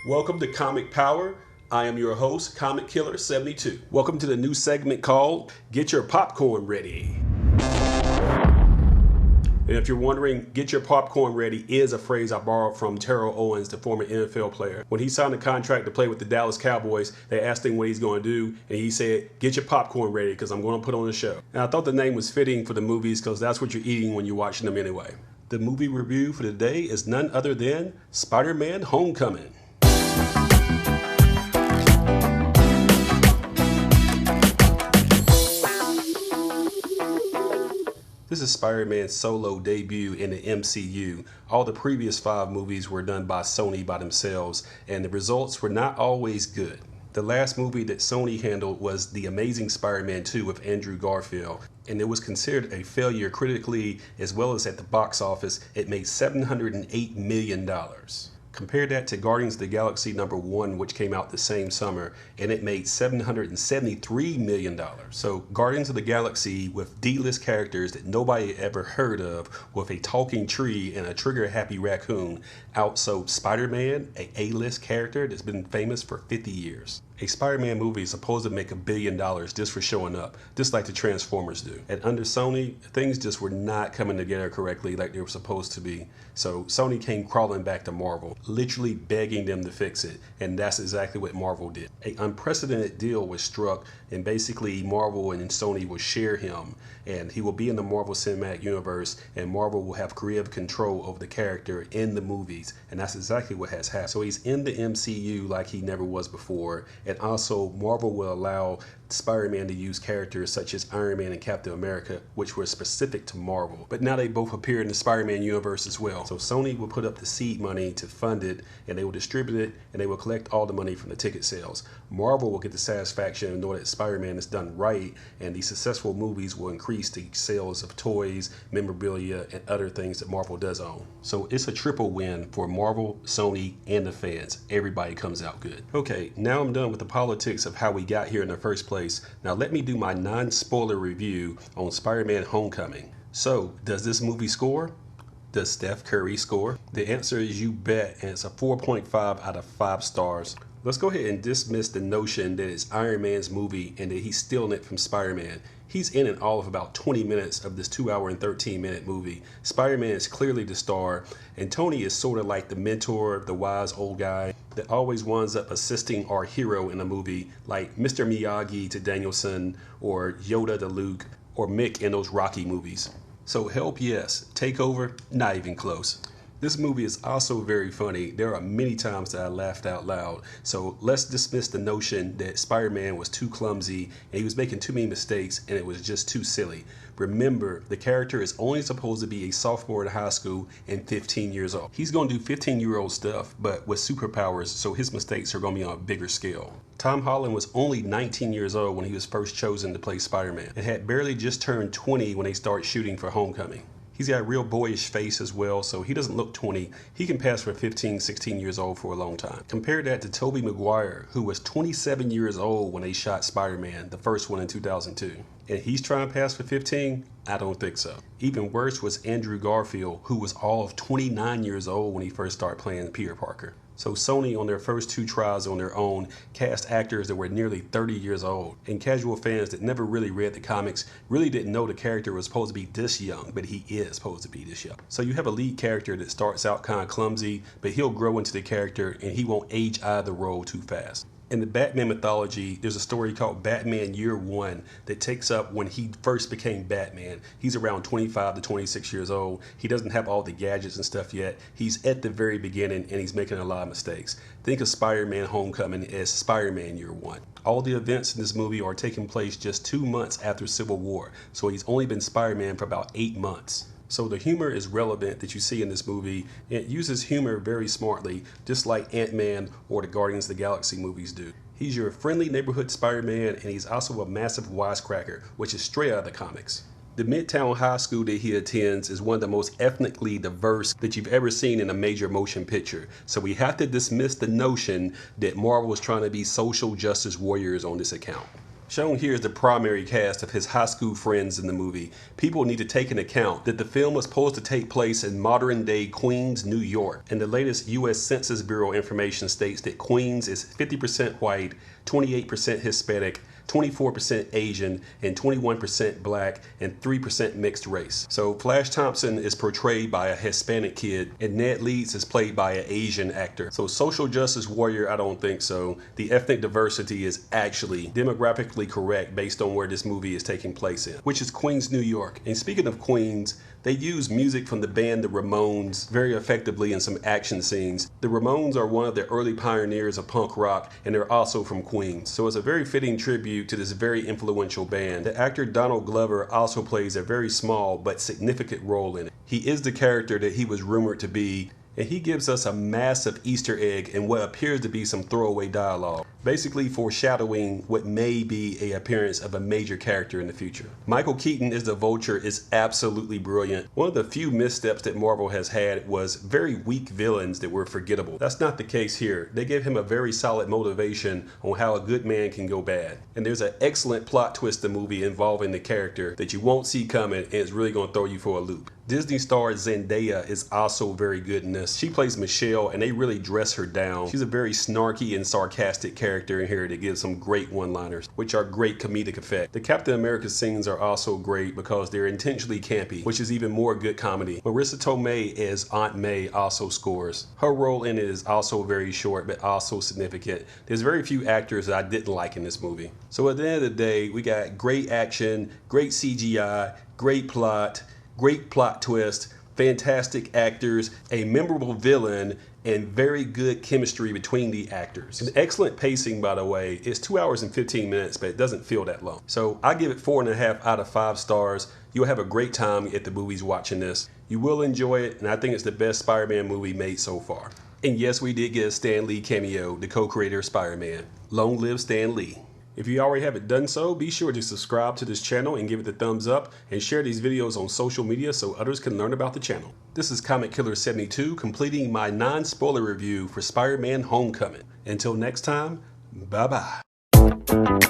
Welcome to Comic Power. I am your host, Comic Killer 72. Welcome to the new segment called Get Your Popcorn Ready. And if you're wondering, get your popcorn ready is a phrase I borrowed from Terrell Owens, the former NFL player. When he signed a contract to play with the Dallas Cowboys, they asked him what he's going to do, and he said, get your popcorn ready because I'm going to put on a show. And I thought the name was fitting for the movies because that's what you're eating when you're watching them anyway. The movie review for today is none other than Spider-Man Homecoming. This is Spider-Man's solo debut in the MCU. All the previous 5 movies were done by Sony by themselves, and the results were not always good. The last movie that Sony handled was The Amazing Spider-Man 2 with Andrew Garfield, and it was considered a failure critically as well as at the box office. It made $708 million. Compare that to Guardians of the Galaxy #1, which came out the same summer, and it made $773 million. So Guardians of the Galaxy, with D-list characters that nobody ever heard of, with a talking tree and a trigger-happy raccoon, outsold Spider-Man, a A-list character that's been famous for 50 years. A Spider-Man movie is supposed to make $1 billion just for showing up, just like the Transformers do. And under Sony, things just were not coming together correctly like they were supposed to be. So Sony came crawling back to Marvel, literally begging them to fix it. And that's exactly what Marvel did. An unprecedented deal was struck, and basically Marvel and Sony will share him. And he will be in the Marvel Cinematic Universe, and Marvel will have creative control over the character in the movies. And that's exactly what has happened. So he's in the MCU like he never was before. And also, Marvel will allow Spider-Man to use characters such as Iron Man and Captain America, which were specific to Marvel. But now they both appear in the Spider-Man universe as well. So Sony will put up the seed money to fund it, and they will distribute it, and they will collect all the money from the ticket sales. Marvel will get the satisfaction of knowing that Spider-Man is done right, and these successful movies will increase the sales of toys, memorabilia, and other things that Marvel does own. So it's a triple win for Marvel, Sony, and the fans. Everybody comes out good. Okay, now I'm done with the politics of how we got here in the first place. Now let me do my non-spoiler review on Spider-Man Homecoming. So, does this movie score? Does Steph Curry score? The answer is you bet, and it's a 4.5 out of 5 stars. Let's go ahead and dismiss the notion that it's Iron Man's movie and that he's stealing it from Spider-Man. He's in it all of about 20 minutes of this 2-hour and 13-minute movie. Spider-Man is clearly the star, and Tony is sort of like the mentor, the wise old guy that always winds up assisting our hero in a movie, like Mr. Miyagi to Danielson, or Yoda to Luke, or Mick in those Rocky movies. So help, yes. Take over, not even close. This movie is also very funny. There are many times that I laughed out loud. So let's dismiss the notion that Spider-Man was too clumsy and he was making too many mistakes and it was just too silly. Remember, the character is only supposed to be a sophomore in high school and 15 years old. He's going to do 15-year-old stuff, but with superpowers, so his mistakes are going to be on a bigger scale. Tom Holland was only 19 years old when he was first chosen to play Spider-Man and had barely just turned 20 when they started shooting for Homecoming. He's got a real boyish face as well, so he doesn't look 20. He can pass for 15, 16 years old for a long time. Compare that to Tobey Maguire, who was 27 years old when they shot Spider-Man, the first one in 2002. And he's trying to pass for 15? I don't think so. Even worse was Andrew Garfield, who was all of 29 years old when he first started playing Peter Parker. So Sony, on their first 2 tries on their own, cast actors that were nearly 30 years old. And casual fans that never really read the comics really didn't know the character was supposed to be this young, but he is supposed to be this young. So you have a lead character that starts out kind of clumsy, but he'll grow into the character and he won't age out of the role too fast. In the Batman mythology, there's a story called Batman Year One that takes up when he first became Batman. He's around 25 to 26 years old. He doesn't have all the gadgets and stuff yet. He's at the very beginning and he's making a lot of mistakes. Think of Spider-Man Homecoming as Spider-Man Year One. All the events in this movie are taking place just 2 months after Civil War, so he's only been Spider-Man for about 8 months. So the humor is relevant that you see in this movie. It uses humor very smartly, just like Ant-Man or the Guardians of the Galaxy movies do. He's your friendly neighborhood Spider-Man, and he's also a massive wisecracker, which is straight out of the comics. The Midtown High School that he attends is one of the most ethnically diverse that you've ever seen in a major motion picture. So we have to dismiss the notion that Marvel is trying to be social justice warriors on this account. Shown here is the primary cast of his high school friends in the movie. People need to take into account that the film was supposed to take place in modern-day Queens, New York, and the latest U.S. Census Bureau information states that Queens is 50% white, 28% Hispanic, 24% Asian, and 21% black, and 3% mixed race. So Flash Thompson is portrayed by a Hispanic kid, and Ned Leeds is played by an Asian actor. So social justice warrior, I don't think so. The ethnic diversity is actually demographically correct based on where this movie is taking place in, which is Queens, New York. And speaking of Queens, they use music from the band The Ramones very effectively in some action scenes. The Ramones are one of the early pioneers of punk rock, and they're also from Queens. So it's a very fitting tribute to this very influential band. The actor Donald Glover also plays a very small but significant role in it. He is the character that he was rumored to be, and he gives us a massive Easter egg in what appears to be some throwaway dialogue, basically foreshadowing what may be an appearance of a major character in the future. Michael Keaton as the Vulture is absolutely brilliant. One of the few missteps that Marvel has had was very weak villains that were forgettable. That's not the case here. They give him a very solid motivation on how a good man can go bad. And there's an excellent plot twist in the movie involving the character that you won't see coming, and it's really going to throw you for a loop. Disney star Zendaya is also very good in this. She plays Michelle, and they really dress her down. She's a very snarky and sarcastic character in here that gives some great one-liners, which are great comedic effect. The Captain America scenes are also great because they're intentionally campy, which is even more good comedy. Marissa Tomei as Aunt May also scores. Her role in it is also very short, but also significant. There's very few actors that I didn't like in this movie. So at the end of the day, we got great action, great CGI, great plot twist, fantastic actors, a memorable villain, and very good chemistry between the actors. And excellent pacing, by the way. It's 2 hours and 15 minutes, but it doesn't feel that long. So I give it 4.5 out of 5 stars. You'll have a great time at the movies watching this. You will enjoy it, and I think it's the best Spider-Man movie made so far. And yes, we did get a Stan Lee cameo, the co-creator of Spider-Man. Long live Stan Lee. If you already haven't done so, be sure to subscribe to this channel and give it the thumbs up, and share these videos on social media so others can learn about the channel. This is Comic Killer 72 completing my non-spoiler review for Spider-Man Homecoming. Until next time, bye-bye.